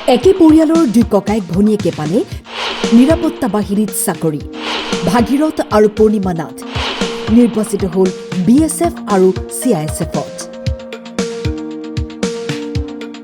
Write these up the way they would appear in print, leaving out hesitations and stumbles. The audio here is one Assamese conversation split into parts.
একে পৰিয়ালৰ দুই ককায়েক ভনীয়েকে পালে নিৰাপত্তা বাহিনীত চাকৰি। ভাগীৰথ আৰু পূৰ্ণিমা নাথ নিৰ্বাচিত হ'ল BSF আৰু CISFত।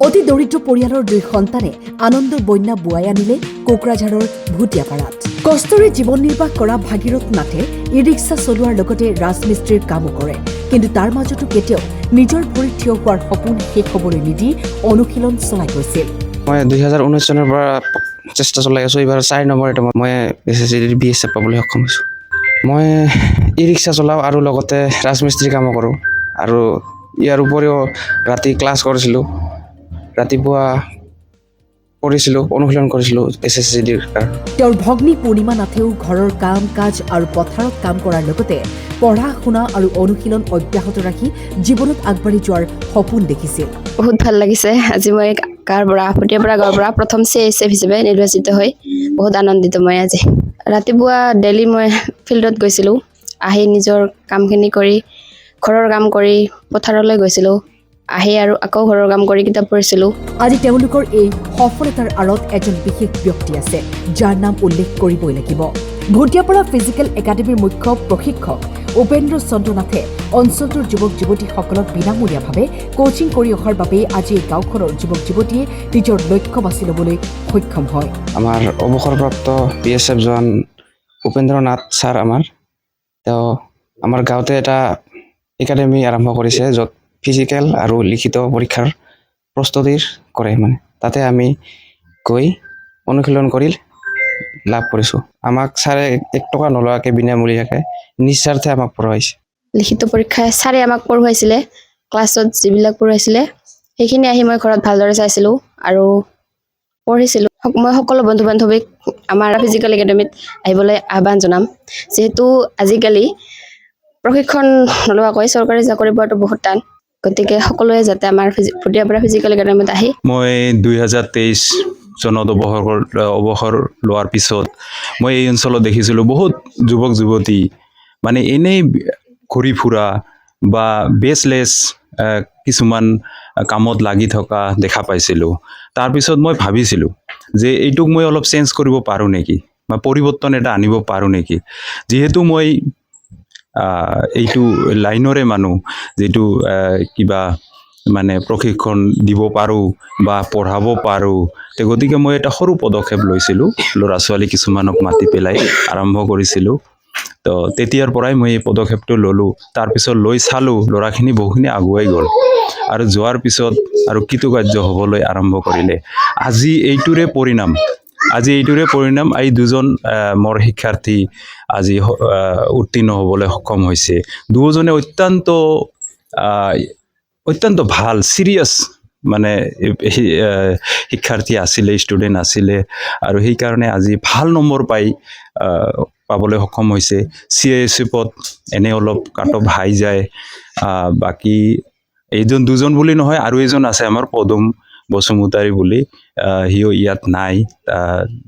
অতি দৰিদ্ৰ পৰিয়ালৰ দুই সন্তানে আনন্দৰ বন্যা বোৱাই আনিলে কোকৰাঝাৰৰ ভুটিয়াপাৰাত। কষ্টৰে জীৱন নিৰ্বাহ কৰা ভাগীৰথ নাথে ই ৰিক্সা চলোৱাৰ লগতে ৰাজমিস্ত্ৰীৰ কামো কৰে। কিন্তু তাৰ মাজতো কেতিয়াও নিজৰ ভৰিত থিয় হোৱাৰ সপোন শেষ হ'বলৈ নিদি অনুশীলন চলাই গৈছিল। মই 2019 চনৰ পৰা চেষ্টা চলাই আছোঁ। এইবাৰ 4 নম্বৰ এটেমত মই BSF পাবলৈ সক্ষম হৈছোঁ। মই ই ৰিক্সা চলাওঁ আৰু লগতে ৰাজমিস্ত্ৰী কামো কৰোঁ আৰু ইয়াৰ উপৰিও ৰাতি ক্লাছ কৰিছিলোঁ, ৰাতিপুৱা পঢ়িছিলোঁ, অনুশীলন কৰিছিলোঁ SSCDৰ কাৰণে। তেওঁৰ ভগ্নী পূৰ্ণিমা নাথেও ঘৰৰ কাম কাজ আৰু পথাৰত কাম কৰাৰ লগতে পঢ়া শুনা আৰু অনুশীলন অব্যাহত ৰাখি জীৱনত আগবাঢ়ি যোৱাৰ সপোন দেখিছিল। বহুত ভাল লাগিছে। আজি মই ভুটিয়াপাৰা গাঁৱৰ পৰা প্ৰথম CISF হিচাপে নিৰ্বাচিত হৈ বহুত আনন্দিত। মই আজি ৰাতিপুৱা ডেইলি মই ফিল্ডত গৈছিলোঁ, আহি নিজৰ কামখিনি কৰি ঘৰৰ কাম কৰি পথাৰলৈ গৈছিলোঁ, আহি আৰু আকৌ ঘৰৰ কাম কৰি কিতাপ পঢ়িছিলোঁ। আজি তেওঁলোকৰ এই সফলতাৰ আঁৰত এজন বিশেষ ব্যক্তি আছে, যাৰ নাম উল্লেখ কৰিবই লাগিব। ভুটিয়াপাৰা ফিজিকেল একাডেমীৰ মুখ্য প্ৰশিক্ষক উপেন্দ্ৰ চন্দ্ৰ নাথে অঞ্চলটোৰ যুৱক যুৱতীসকলক বিনামূলীয়াভাৱে কোচিং কৰি অহাৰ বাবে আজি এই গাঁওখনৰ যুৱক যুৱতীয়ে নিজৰ লক্ষ্য বাছি ল'বলৈ সক্ষম হয়। আমাৰ অৱসৰপ্ৰাপ্ত BSF জোৱান উপেন্দ্ৰ নাথ ছাৰ তেওঁ আমাৰ গাঁৱতে এটা একাডেমি আৰম্ভ কৰিছে, য'ত ফিজিকেল আৰু লিখিত পৰীক্ষাৰ প্ৰস্তুতি কৰে। তাতে আমি গৈ অনুশীলন কৰি লাভ কৰিছোঁ। আমাক ছাৰে 1 টকা নলোৱাকৈ বিনামূলীয়াকৈ নিস্বাৰ্থে আমাক পঢ়ুৱাইছে। লিখিত পৰীক্ষাই ছাৰে আমাক পঢ়ুৱাইছিলে, ক্লাছত যিবিলাক পঢ়ুৱাইছিলে সেইখিনি আহি মই ঘৰত ভালদৰে চাইছিলোঁ আৰু পঢ়িছিলোঁ। মই সকলো বন্ধু বান্ধৱীক আমাৰ ফিজিকেল একাডেমীত আহিবলৈ আহ্বান জনাম, যিহেতু আজিকালি প্ৰশিক্ষণ নলোৱাকৈ চৰকাৰী চাকৰি পোৱাটো বহুত টান। গতিকে সকলোৱে যাতে আমাৰ ভুটিয়াপাৰা ফিজিকেল একাডেমীত আহি মই 2023 চনত অৱসৰ লোৱাৰ পিছত মই এই অঞ্চলত দেখিছিলোঁ বহুত যুৱক যুৱতী এনেই ঘূৰি ফুৰা বা বেচলেছ কিছুমান কামত লাগি থকা দেখা পাইছিলোঁ। তাৰপিছত মই ভাবিছিলোঁ যে এইটোক মই অলপ চেঞ্জ কৰিব পাৰোঁ নেকি বা পৰিৱৰ্তন এটা আনিব পাৰোঁ নেকি। যিহেতু মই এইটো লাইনৰে মানুহ, যিটো কিবা প্ৰশিক্ষণ দিব পাৰোঁ বা পঢ়াব পাৰোঁ, গতিকে মই এটা সৰু পদক্ষেপ লৈছিলোঁ। ল'ৰা ছোৱালী কিছুমানক মাতি পেলাই আৰম্ভ কৰিছিলোঁ। তো তেতিয়াৰ পৰাই মই এই পদক্ষেপটো ল'লোঁ। তাৰপিছত লৈ চালোঁ ল'ৰাখিনি বহুখিনি আগুৱাই গ'ল আৰু যোৱাৰ পিছত আৰু কৃতকাৰ্য হ'বলৈ আৰম্ভ কৰিলে। আজি এইটোৰে পৰিণাম এই দুজন মোৰ শিক্ষাৰ্থী আজি উত্তীৰ্ণ হ'বলৈ সক্ষম হৈছে। দুজনে অত্যন্ত ভাল চিৰিয়াছ শিক্ষাৰ্থী আছিলে, ষ্টুডেণ্ট আছিলে আৰু সেইকাৰণে আজি ভাল নম্বৰ পাবলৈ সক্ষম হৈছে। CISFত এনে অলপ কাট অফ হাই যায়। বাকী দুজন বুলি নহয়, আৰু এজন আছে আমাৰ পদুম বসুমতাৰী বুলি, সিও ইয়াত নাই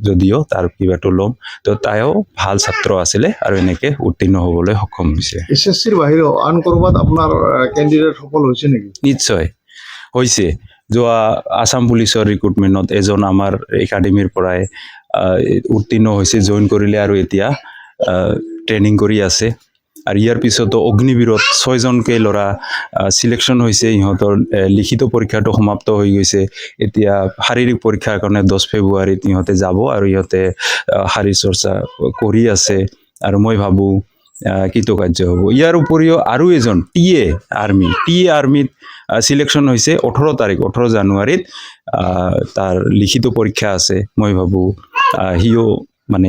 যদিও তাৰ কিবাটো ল'ম। তো তাইও ভাল ছাত্ৰ আছিলে আৰু এনেকৈ উত্তীৰ্ণ হ'বলৈ সক্ষম হৈছে। SSCৰ বাহিৰেও আন ক'ৰবাত আপোনাৰ কেণ্ডিডেট সফল হৈছে নেকি? নিশ্চয় হৈছে। যোৱা আছাম পুলিচৰ ৰিক্ৰুটমেণ্টত এজন আমাৰ একাডেমীৰ পৰাই উত্তীৰ্ণ হৈছে, জইন কৰিলে আৰু এতিয়া ট্ৰেইনিং কৰি আছে। আৰু ইয়াৰ পিছতো অগ্নিবীৰত 6জনকৈ ল'ৰা চিলেকশ্যন হৈছে। ইহঁতৰ লিখিত পৰীক্ষাটো সমাপ্ত হৈ গৈছে। এতিয়া শাৰীৰিক পৰীক্ষাৰ কাৰণে 10 ফেব্ৰুৱাৰীত ইহঁতে যাব আৰু ইহঁতে শাৰীৰ চৰ্চা কৰি আছে আৰু মই ভাবোঁ কৃতকাৰ্য হ'ব। ইয়াৰ উপৰিও আৰু এজন TA আৰ্মিত চিলেকশ্যন হৈছে 18 জানুৱাৰীত। তাৰ লিখিত পৰীক্ষা আছে। মই ভাবোঁ সিও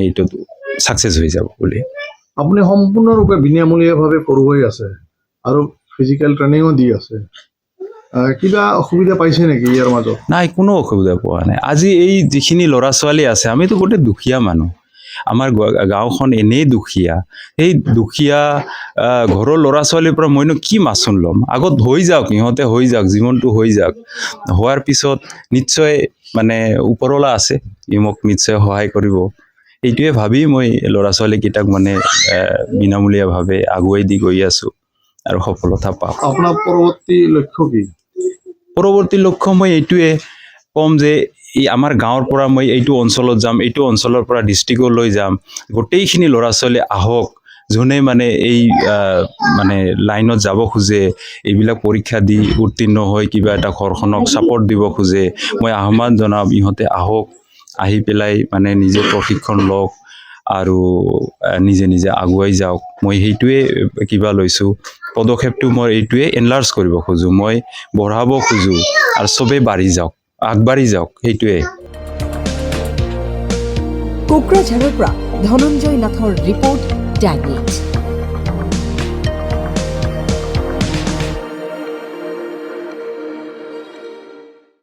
এইটোত ছাকচেছ হৈ যাব বুলি। আপুনি সম্পূৰ্ণৰূপে বিনামূলীয়াভাৱে পঢ়ুৱাই আছে আৰু ফিজিকেল ট্ৰেইনিঙো দি আছে। কিবা অসুবিধা পাইছে নেকি ইয়াৰ মাজত? নাই, কোনো অসুবিধা পোৱা নাই। আজি এই যিখিনি ল'ৰা ছোৱালী আছে, আমিতো গোটেই দুখীয়া মানুহ। আমাৰ গাঁওখন এনেই দুখীয়া। সেই দুখীয়া ঘৰৰ ল'ৰা ছোৱালীৰ পৰা মইনো কি মাচুল ল'ম? আগত ইহঁতে হৈ যাওক, জীৱনটো হৈ যাওক। হোৱাৰ পিছত নিশ্চয় ওপৰৱালা আছে, মোক নিশ্চয় সহায় কৰিব। এইটোৱে ভাবি মই ল'ৰা ছোৱালীকেইটাক বিনামূলীয়াভাৱে আগুৱাই দি গৈ আছোঁ আৰু সফলতা পাম। আপোনাৰ পৰৱৰ্তী লক্ষ্য কি? পৰৱৰ্তী লক্ষ্য মই এইটোৱে ক'ম যে এই আমাৰ গাঁৱৰ পৰা মই এইটো অঞ্চলত যাম, এইটো অঞ্চলৰ পৰা ডিষ্ট্ৰিক্টলৈ যাম, গোটেইখিনি ল'ৰা ছোৱালী আহক, যোনে মানে এই মানে লাইনত যাব খোজে, এইবিলাক পৰীক্ষা দি উত্তীৰ্ণ হৈ কিবা এটা ঘৰখনক ছাপৰ্ট দিব খোজে, মই আহ্বান জনাম ইহঁতে আহক, আহি পেলাই মানে নিজে প্ৰশিক্ষণ লওক আৰু নিজে নিজে আগুৱাই যাওক। মই সেইটোৱে কিবা লৈছোঁ, পদক্ষেপটো মই এইটোৱে এনলাৰ্জ কৰিব খোজোঁ, মই বঢ়াব খোজোঁ আৰু চবেই বাঢ়ি যাওক, আগবাঢ়ি যাওক, সেইটোৱে। কোকৰাঝাৰৰ পৰা ধনঞ্জয় নাথৰ ৰিপৰ্ট, ট্যাগ ইট।